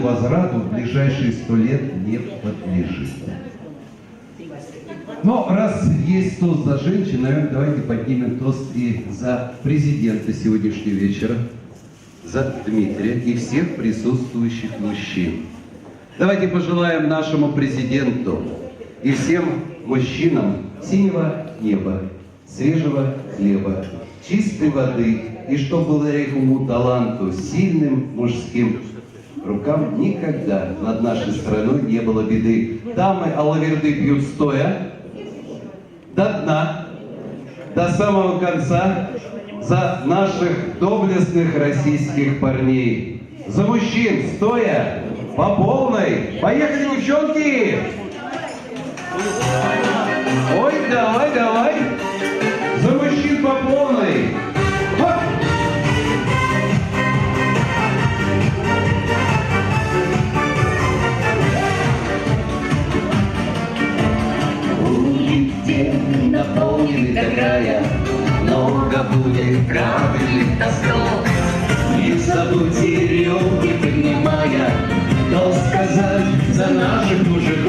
возврату в ближайшие 100 лет не подлежит. Но раз есть тост за женщин, наверное, давайте поднимем тост и за президента сегодняшнего вечера, за Дмитрия и всех присутствующих мужчин. Давайте пожелаем нашему президенту и всем мужчинам синего неба, свежего хлеба, чистой воды, и чтоб благодаря их таланту, сильным мужским рукам никогда над нашей страной не было беды. Дамы алаверды пьют стоя, до дна, до самого конца, за наших доблестных российских парней. За мужчин стоя, по полной. Поехали, девчонки! Ой, давай, давай! За мужчин по полной! Хоп! Будет день наполненный до края, много будет правильных тостов. Не забудьте рюмки, поднимая, то сказать за наших мужиков.